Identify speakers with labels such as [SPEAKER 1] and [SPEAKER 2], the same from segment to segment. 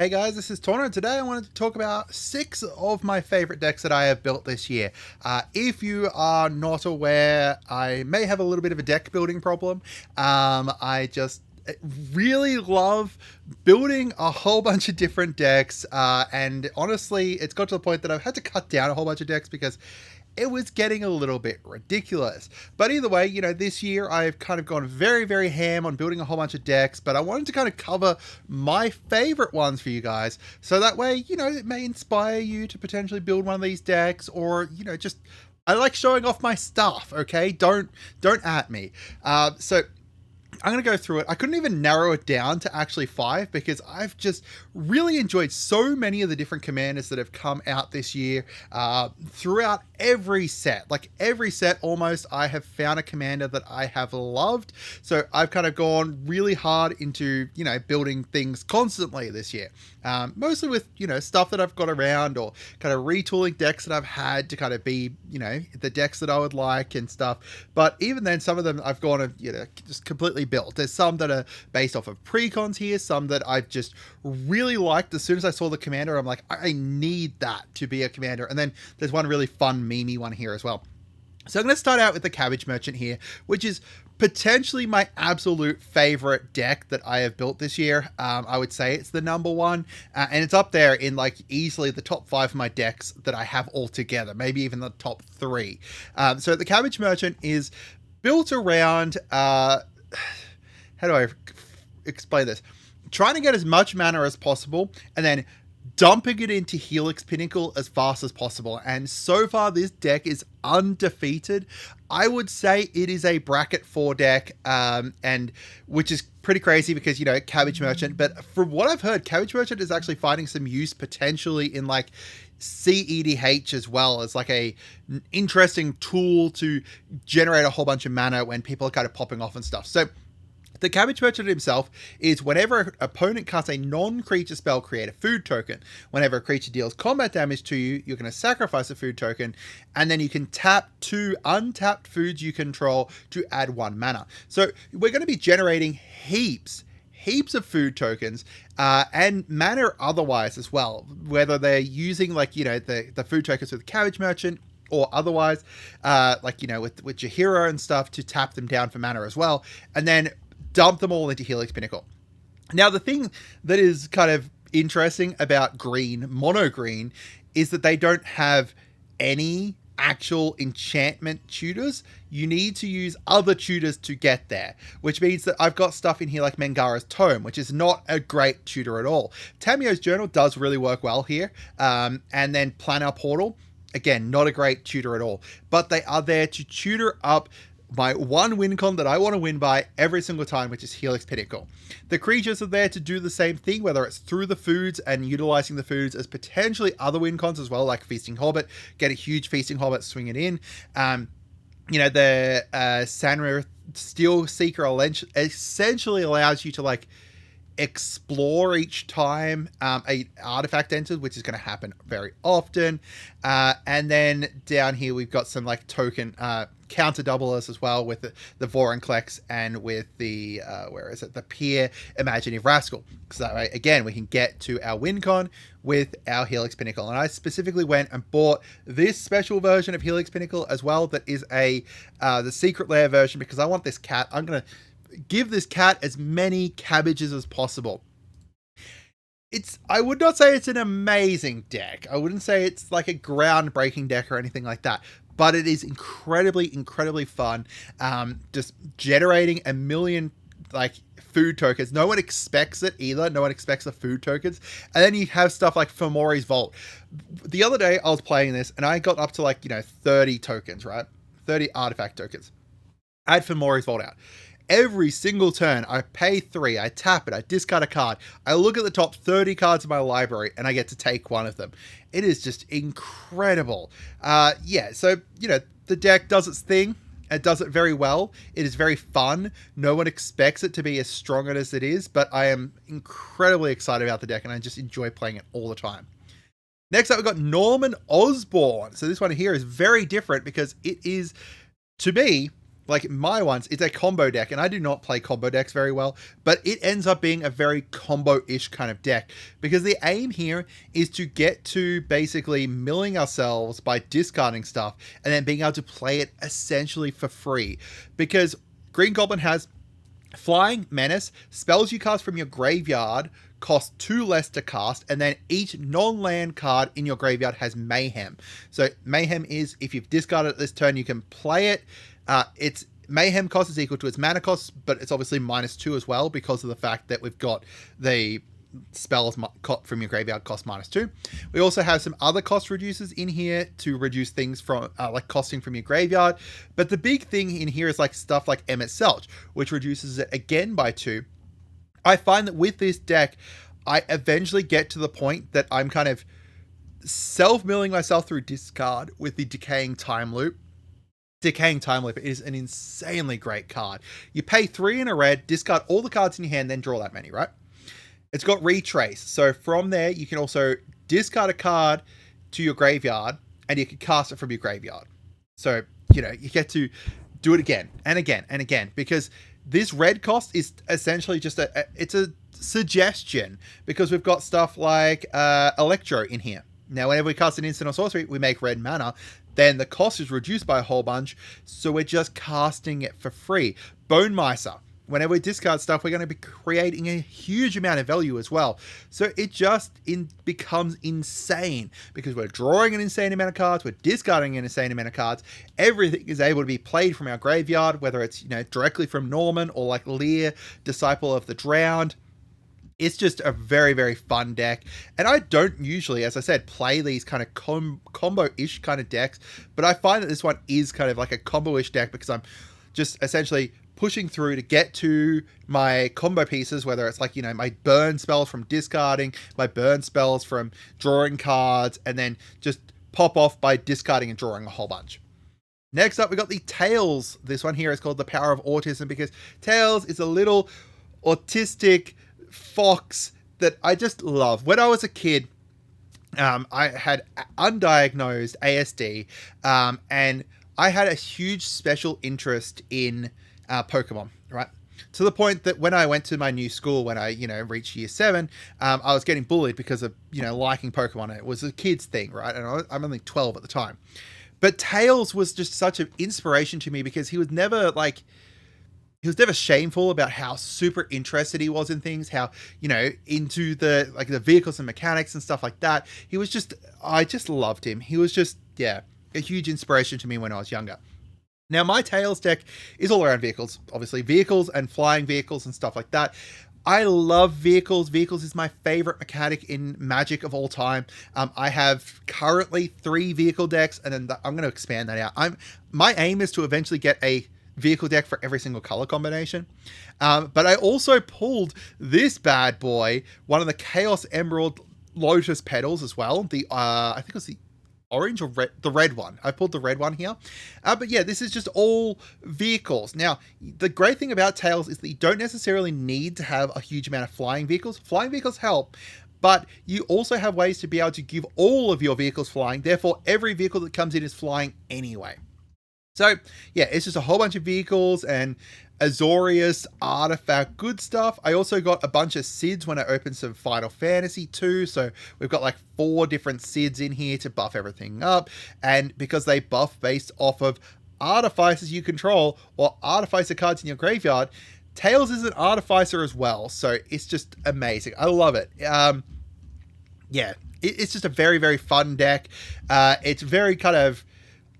[SPEAKER 1] Hey guys, this is Tauna, and today I wanted to talk about 6 of my favorite decks that I have built this year. If you are not aware, I may have a little bit of a deck building problem. I just really love building a whole bunch of different decks, and honestly, it's got to the point that I've had to cut down a whole bunch of decks because it was getting a little bit ridiculous. But either way, this year I've kind of gone very, very ham on building a whole bunch of decks, but I wanted to kind of cover my favorite ones for you guys. So that way, it may inspire you to potentially build one of these decks or, just I like showing off my stuff, okay? Don't at me. So I'm going to go through it. I couldn't even narrow it down to actually 5 because I've just really enjoyed so many of the different commanders that have come out this year throughout every set. Like every set almost, I have found a commander that I have loved. So I've kind of gone really hard into, building things constantly this year. Mostly with, stuff that I've got around or kind of retooling decks that I've had to kind of be, the decks that I would like and stuff. But even then, some of them I've gone and, just completely built. There's some that are based off of precons here, some that I've just really liked. As soon as I saw the commander, I'm like, I need that to be a commander. And then there's one really fun memey one here as well. So I'm going to start out with the Cabbage Merchant here, which is potentially my absolute favorite deck that I have built this year. I would say it's the number one, and it's up there in like easily the top 5 of my decks that I have altogether, maybe even the top 3. So the Cabbage Merchant is built around, how do I explain this? Trying to get as much mana as possible, and then dumping it into Helix Pinnacle as fast as possible. And so far, this deck is undefeated. I would say it is a bracket 4 deck, and which is pretty crazy because, Cabbage Merchant. But from what I've heard, Cabbage Merchant is actually finding some use potentially in like CEDH as well as like an interesting tool to generate a whole bunch of mana when people are kind of popping off and stuff. So the Cabbage Merchant himself is whenever an opponent casts a non-creature spell, create a food token. Whenever a creature deals combat damage to you, you're going to sacrifice a food token, and then you can tap 2 untapped foods you control to add 1 mana. So we're going to be generating heaps of food tokens and mana otherwise as well, whether they're using like, the food tokens with the Cabbage Merchant or otherwise, with your hero and stuff to tap them down for mana as well, and then dump them all into Helix Pinnacle. Now, the thing that is kind of interesting about mono green, is that they don't have any actual enchantment tutors. You need to use other tutors to get there, which means that I've got stuff in here like Mangara's Tome, which is not a great tutor at all. Tamiyo's Journal does really work well here, and then Planar Portal, again, not a great tutor at all, but they are there to tutor up my one win con that I want to win by every single time, which is Helix Pinnacle. The creatures are there to do the same thing, whether it's through the foods and utilizing the foods as potentially other win cons as well, like Feasting Hobbit, get a huge Feasting Hobbit, swing it in. The Sanra Steel Seeker essentially allows you to like explore each time a artifact enters, which is going to happen very often. And then down here we've got some like token counter doublers as well with the Vorinclex and with the the Pier Imaginative Rascal. So that way, again, we can get to our win con with our Helix Pinnacle. And I specifically went and bought this special version of Helix Pinnacle as well, that is the Secret Lair version, because I want this cat. I'm going to give this cat as many cabbages as possible. I would not say it's an amazing deck. I wouldn't say it's like a groundbreaking deck or anything like that, but it is incredibly fun. Just generating a million like food tokens. No one expects it either. No one expects the food tokens. And then you have stuff like Fomori's Vault. The other day I was playing this and I got up to like, 30 tokens, right? 30 artifact tokens. I had Fomori's Vault out. Every single turn, I pay 3, I tap it, I discard a card, I look at the top 30 cards in my library, and I get to take one of them. It is just incredible. So, the deck does its thing. It does it very well. It is very fun. No one expects it to be as strong as it is, but I am incredibly excited about the deck, and I just enjoy playing it all the time. Next up, we've got Norman Osborn. So this one here is very different because it is, to me, like my ones, it's a combo deck, and I do not play combo decks very well, but it ends up being a very combo-ish kind of deck, because the aim here is to get to basically milling ourselves by discarding stuff and then being able to play it essentially for free. Because Green Goblin has Flying, Menace, spells you cast from your graveyard cost 2 less to cast, and then each non-land card in your graveyard has Mayhem. So Mayhem is, if you've discarded it this turn, you can play it. Its Mayhem cost is equal to its mana cost, but it's obviously -2 as well, because of the fact that we've got the spells from your graveyard cost -2. We also have some other cost reducers in here to reduce things from like costing from your graveyard. But the big thing in here is like stuff like Emmet Selch, which reduces it again by 2. I find that with this deck, I eventually get to the point that I'm kind of self-milling myself through discard with the Decaying Time Loop. Decaying Time Loop is an insanely great card. You pay 3 in a red, discard all the cards in your hand, then draw that many, right? It's got Retrace. So from there, you can also discard a card to your graveyard, and you can cast it from your graveyard. So, you know, you get to do it again and again and again, because this red cost is essentially just it's a suggestion, because we've got stuff like Electro in here. Now, whenever we cast an instant or sorcery, we make red mana, then the cost is reduced by a whole bunch, so we're just casting it for free. Bone Miser. Whenever we discard stuff, we're going to be creating a huge amount of value as well. So it just becomes insane, because we're drawing an insane amount of cards, we're discarding an insane amount of cards. Everything is able to be played from our graveyard, whether it's, you know, directly from Norman or like Lear, Disciple of the Drowned. It's just a very, very fun deck. And I don't usually, as I said, play these kind of combo-ish kind of decks, but I find that this one is kind of like a combo-ish deck, because I'm just essentially pushing through to get to my combo pieces, whether it's like, you know, my burn spells from discarding, my burn spells from drawing cards, and then just pop off by discarding and drawing a whole bunch. Next up, we got the Tails. This one here is called the Power of Autism, because Tails is a little autistic fox that I just love. When I was a kid, I had undiagnosed ASD, and I had a huge special interest in Pokemon, right? To the point that when I went to my new school, when I, you know, reached year 7, I was getting bullied because of, you know, liking Pokemon. It was a kid's thing, right? And I'm only 12 at the time. But Tails was just such an inspiration to me, because he was never shameful about how super interested he was in things, how, you know, into the vehicles and mechanics and stuff like that. I just loved him. He was just, yeah, a huge inspiration to me when I was younger. Now, my Tails deck is all around vehicles, obviously. Vehicles and flying vehicles and stuff like that. I love vehicles. Vehicles is my favorite mechanic in Magic of all time. I have currently 3 vehicle decks, and then I'm going to expand that out. My aim is to eventually get a vehicle deck for every single color combination. But I also pulled this bad boy, one of the Chaos Emerald Lotus Petals as well. I think it was the orange or red, the red one. I pulled the red one here. But yeah, this is just all vehicles. Now, the great thing about Tails is that you don't necessarily need to have a huge amount of flying vehicles. Flying vehicles help, but you also have ways to be able to give all of your vehicles flying. Therefore, every vehicle that comes in is flying anyway. So yeah, it's just a whole bunch of vehicles and Azorius, Artifact, good stuff. I also got a bunch of SIDs when I opened some Final Fantasy too. So we've got like 4 different SIDs in here to buff everything up. And because they buff based off of artificers you control or artificer cards in your graveyard, Tails is an artificer as well. So it's just amazing. I love it. Yeah, it's just a very, very fun deck. It's very kind of,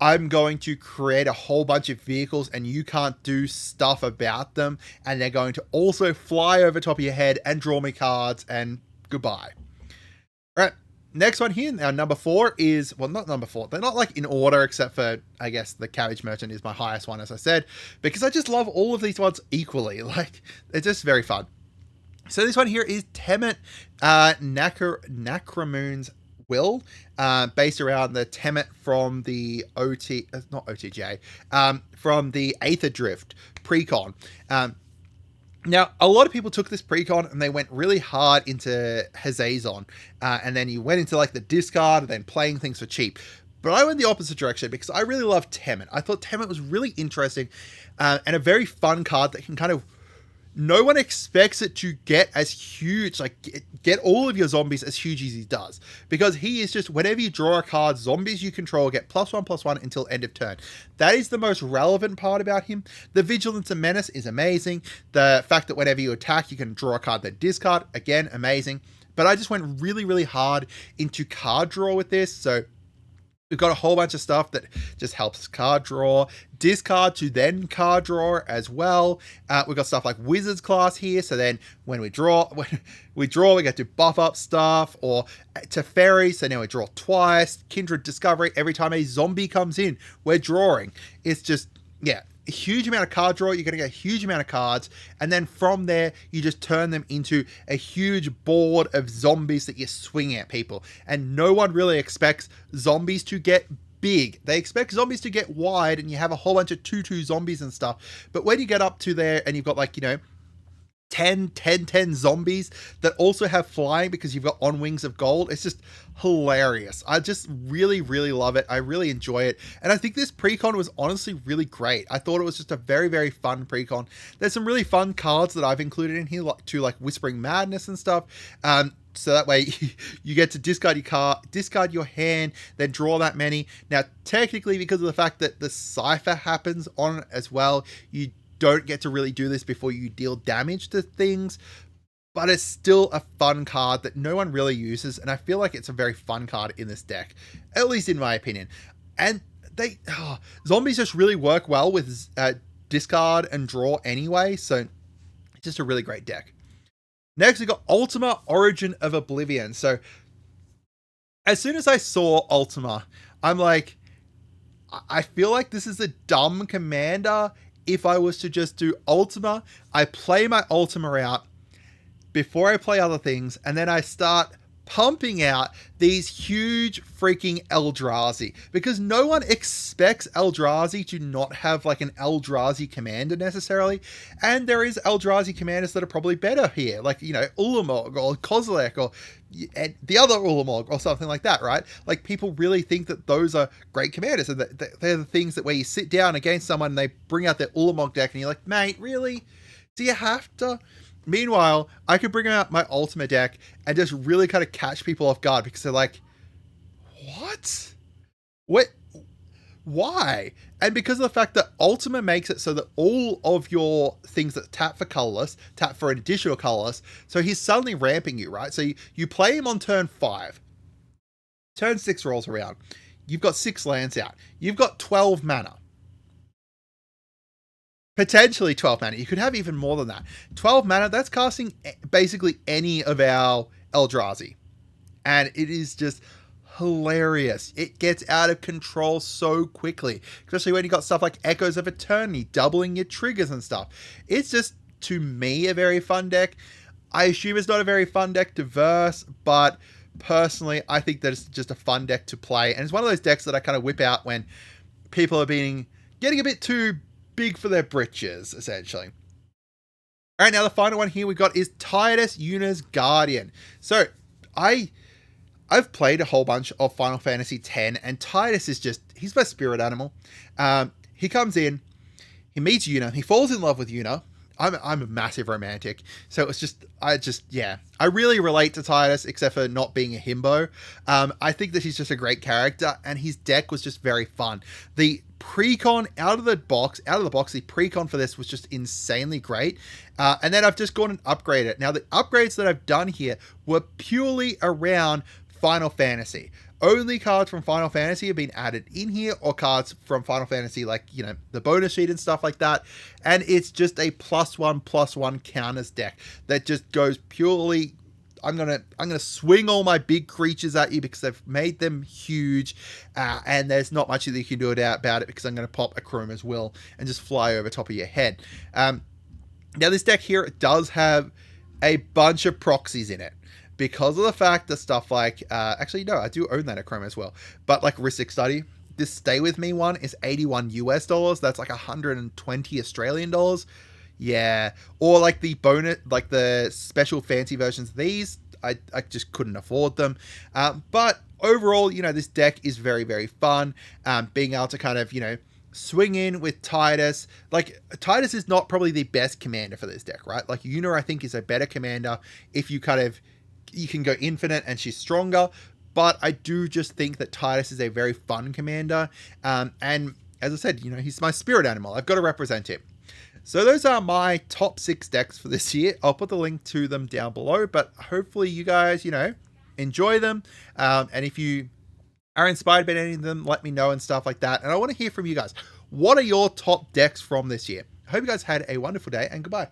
[SPEAKER 1] I'm going to create a whole bunch of vehicles and you can't do stuff about them, and they're going to also fly over top of your head and draw me cards, and goodbye. All right, next one here, our number 4 is, well, not number 4. They're not like in order, except for, I guess, the Cabbage Merchant is my highest one, as I said, because I just love all of these ones equally. Like, it's just very fun. So this one here is Temet Necromoon's Will, based around the Temet from the not OTJ, from the Aether Drift precon. Now, a lot of people took this precon and they went really hard into Hazazon, and then you went into like the discard and then playing things for cheap. But I went the opposite direction because I really love Temet. I thought Temet was really interesting and a very fun card that can kind of... No one expects it to get as huge, like get all of your zombies as huge as he does. Because he is just, whenever you draw a card, zombies you control get +1/+1 until end of turn. That is the most relevant part about him. The Vigilance and Menace is amazing. The fact that whenever you attack, you can draw a card that discard, again, amazing. But I just went really, really hard into card draw with this, so... We've got a whole bunch of stuff that just helps card draw, discard to then card draw as well. We've got stuff like Wizard's class here, so then when we draw, we get to buff up stuff, or Teferi, so now we draw twice. Kindred Discovery, every time a zombie comes in, we're drawing. It's just, yeah, a huge amount of card draw. You're going to get a huge amount of cards, and then from there you just turn them into a huge board of zombies that you swing at people. And no one really expects zombies to get big. They expect zombies to get wide, and you have a whole bunch of 2/2 zombies and stuff. But when you get up to there and you've got, like, you know, 10 zombies that also have flying because you've got On Wings of Gold, it's just hilarious. I just really, really love it. I really enjoy it. And I think this precon was honestly really great. I thought it was just a very, very fun precon. There's some really fun cards that I've included in here, like Whispering Madness and stuff. So that way you get to discard your card, discard your hand, then draw that many. Now, technically, because of the fact that the cipher happens on it as well, you don't get to really do this before you deal damage to things, but it's still a fun card that no one really uses, and I feel like it's a very fun card in this deck, at least in my opinion. And zombies just really work well with discard and draw anyway, so it's just a really great deck. Next, we got Ultima Origin of Oblivion. So as soon as I saw Ultima, I'm like, I feel like this is a dumb commander. If I was to just do Ultima, I play my Ultima out before I play other things, and then I start pumping out these huge freaking Eldrazi, because no one expects Eldrazi to not have like an Eldrazi commander necessarily, and there is Eldrazi commanders that are probably better here, like, you know, Ulamog or Kozilek or the other Ulamog or something like that, right? Like, people really think that those are great commanders, and they're the things that where you sit down against someone and they bring out their Ulamog deck and you're like, mate, really? Do you have to? Meanwhile, I could bring out my Ultima deck and just really kind of catch people off guard, because they're like, what? What? Why? And because of the fact that Ultima makes it so that all of your things that tap for colorless, tap for an additional colorless, so he's suddenly ramping you, right? So you play him on turn 5. Turn 6 rolls around. You've got 6 lands out. You've got 12 mana. Potentially 12 mana. You could have even more than that. 12 mana, that's casting basically any of our Eldrazi. And it is just hilarious. It gets out of control so quickly. Especially when you got stuff like Echoes of Eternity, doubling your triggers and stuff. It's just, to me, a very fun deck. I assume it's not a very fun deck to verse, but personally, I think that it's just a fun deck to play. And it's one of those decks that I kind of whip out when people are getting a bit too big for their britches, essentially. All right, now the final one here we got is Tidus Yuna's Guardian. So I've played a whole bunch of Final Fantasy X, and Tidus is just, he's my spirit animal. He comes in, he meets Yuna, he falls in love with Yuna. I'm a massive romantic, so it's just, I really relate to Tidus, except for not being a himbo. I think that he's just a great character, and his deck was just very fun. The precon out of the box, the precon for this was just insanely great. And then I've just gone and upgraded it. Now, the upgrades that I've done here were purely around Final Fantasy. Only cards from Final Fantasy have been added in here, or cards from Final Fantasy, like, you know, the bonus sheet and stuff like that. And it's just a +1/+1 counters deck that just goes purely, I'm gonna swing all my big creatures at you because I've made them huge, and there's not much that you can do about it, because I'm gonna pop a Chroma's Will and just fly over top of your head. Now, this deck here, it does have a bunch of proxies in it, because of the fact that stuff like, actually, no, I do own that at Chrome as well, but like Ristic Study, this Stay With Me one is $81 US. That's like 120 Australian dollars. Yeah. Or like the bonus, like the special fancy versions of these I just couldn't afford them. But overall, this deck is very, very fun. Being able to kind of, swing in with Titus. Like, Titus is not probably the best commander for this deck, right? Like, Una, I think, is a better commander if you can go infinite and she's stronger. But I do just think that Titus is a very fun commander. And as I said, he's my spirit animal. I've got to represent him. So those are my top 6 decks for this year. I'll put the link to them down below, but hopefully you guys, enjoy them. And if you are inspired by any of them, let me know and stuff like that. And I want to hear from you guys. What are your top decks from this year? I hope you guys had a wonderful day, and goodbye.